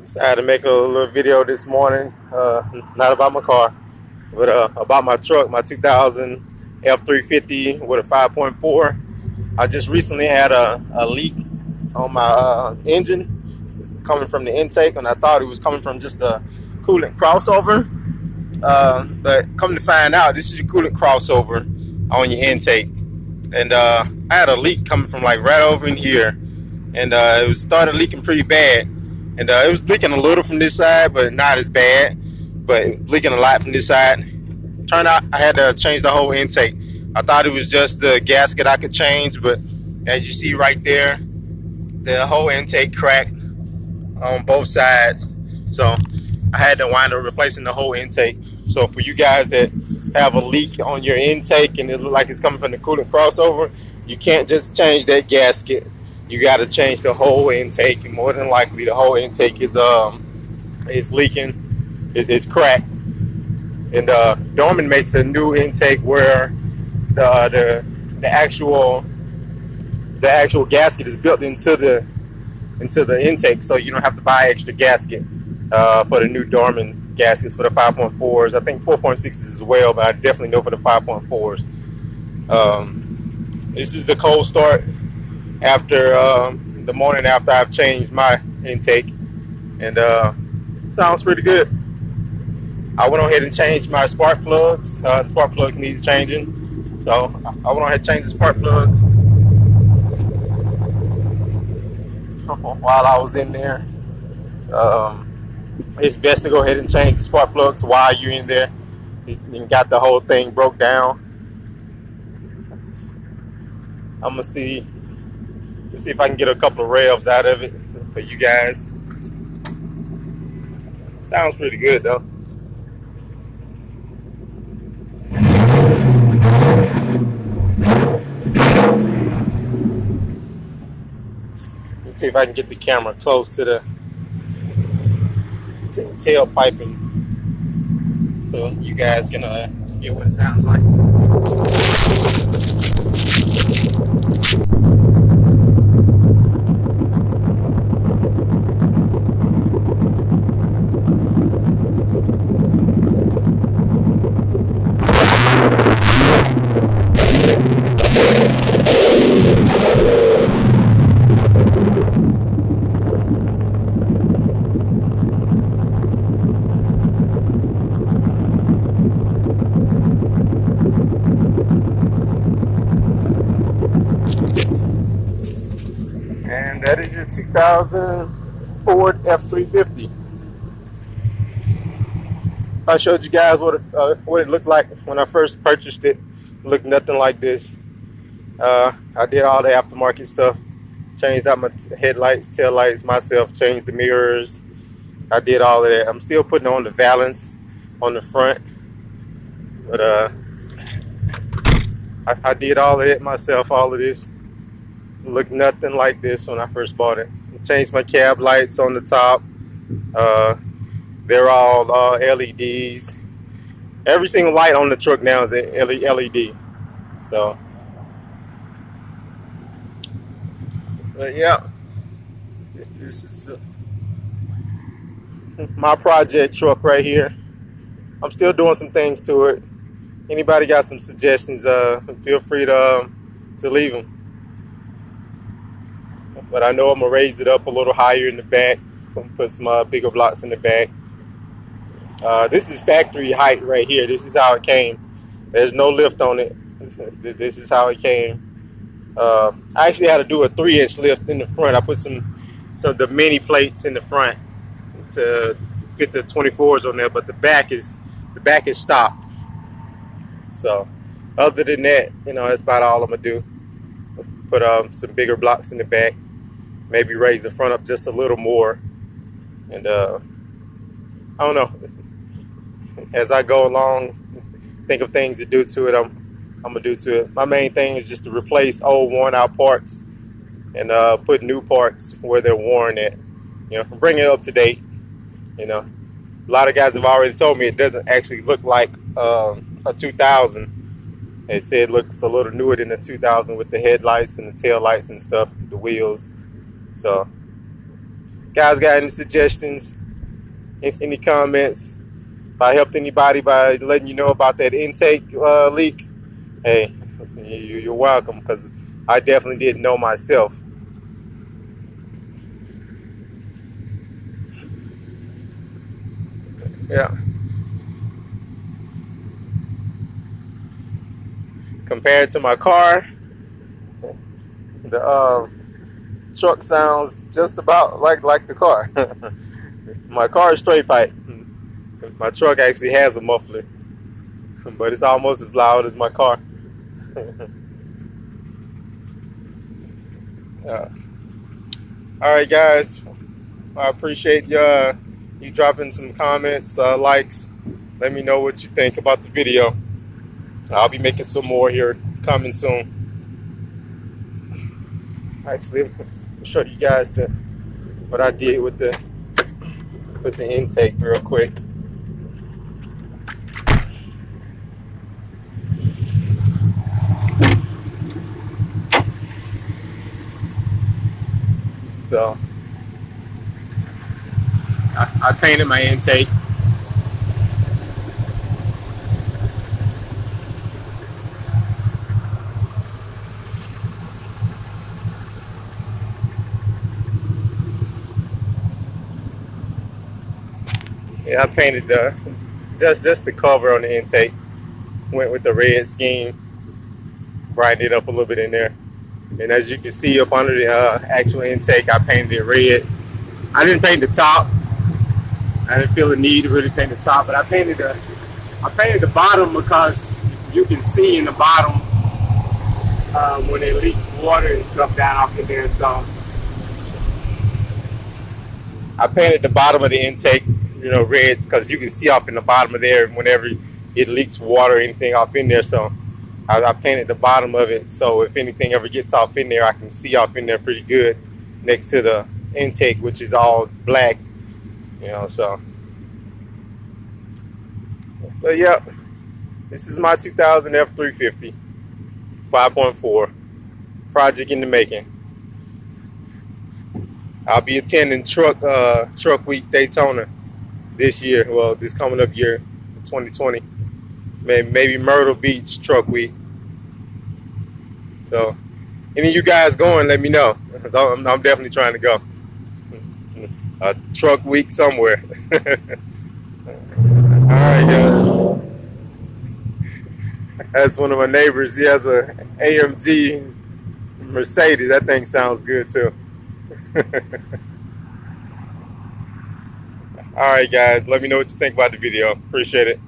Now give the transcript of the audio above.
Decided to make a little video this morning, not about my car, but about my truck, my 2000 F350 with a 5.4. I just recently had a leak on my engine. It's coming from the intake, and I thought it was coming from just a coolant crossover. But come to find out, this is your coolant crossover on your intake. And I had a leak coming from like right over in here, and it was started leaking pretty bad. And it was leaking a little from this side, but not as bad. But it was leaking a lot from this side. Turned out I had to change the whole intake. I thought it was just the gasket I could change, but as you see right there, the whole intake cracked on both sides. So I had to wind up replacing the whole intake. So for you guys that have a leak on your intake and it looks like it's coming from the coolant crossover, you can't just change that gasket. You got to change the whole intake, and more than likely the whole intake is leaking. It's cracked. And Dorman makes a new intake where the actual gasket is built into the intake, so you don't have to buy extra gasket for the new Dorman gaskets for the 5.4s. I think 4.6s as well, but I definitely know for the 5.4s. This is the cold start after the morning after I've changed my intake, and sounds pretty good. I went on ahead and changed my spark plugs. The spark plugs need changing, so I went on ahead and changed the spark plugs while I was in there. It's best to go ahead and change the spark plugs while you're in there. You got the whole thing broke down. I'm gonna see if I can get a couple of revs out of it for you guys. Sounds pretty good though. Let's see if I can get the camera close to the tailpipe, and so you guys can get what it sounds like. And that is your 2000 Ford F350. I showed you guys what it looked like when I first purchased it. It looked nothing like this. I did all the aftermarket stuff. Changed out my headlights, tail lights myself, changed the mirrors. I did all of that. I'm still putting on the valance on the front. But I did all of it myself, all of this. Looked nothing like this when I first bought it. Changed my cab lights on the top. They're all LEDs. Every single light on the truck now is an LED. So, but yeah, this is my project truck right here. I'm still doing some things to it. Anybody got some suggestions? Feel free to leave them. But I know I'm gonna raise it up a little higher in the back. Put some bigger blocks in the back. This is factory height right here. This is how it came. There's no lift on it. This is how it came. I actually had to do a 3-inch lift in the front. I put some of the mini plates in the front to fit the 24s on there, but the back is stopped. So other than that, that's about all I'm gonna do. Put some bigger blocks in the back. Maybe raise the front up just a little more, and I don't know. As I go along, think of things to do to it. I'm gonna do to it. My main thing is just to replace old, worn-out parts and put new parts where they're worn at. Bring it up to date. A lot of guys have already told me it doesn't actually look like a 2000. They said it looks a little newer than the 2000 with the headlights and the tail lights and stuff, the wheels. So, guys, got any suggestions? Any comments? If I helped anybody by letting you know about that intake leak, hey, you're welcome, because I definitely didn't know myself. Yeah. Compared to my car, the truck sounds just about like the car. My car is straight pipe. My truck actually has a muffler, but it's almost as loud as my car. uh, all right, guys. I appreciate you dropping some comments, likes. Let me know what you think about the video. I'll be making some more here coming soon. Actually, I'll show you guys what I did with the intake real quick. So I painted my intake. Yeah, I painted just the cover on the intake. Went with the red scheme, brightened it up a little bit in there. And as you can see up under the actual intake, I painted it red. I didn't paint the top. I didn't feel the need to really paint the top, but I painted the bottom because you can see in the bottom when it leaks water and stuff down off in there. So I painted the bottom of the intake, red, because you can see off in the bottom of there whenever it leaks water or anything off in there. So I painted the bottom of it, so if anything ever gets off in there, I can see off in there pretty good next to the intake, which is all black, so. But yeah, this is my 2000 F350 5.4 project in the making. I'll be attending Truck Week Daytona this year. Well, this coming up year, 2020. Maybe Myrtle Beach Truck Week. So, any of you guys going, let me know. I'm definitely trying to go. A truck week somewhere. All right, guys. That's one of my neighbors. He has a AMG Mercedes. That thing sounds good too. All right, guys. Let me know what you think about the video. Appreciate it.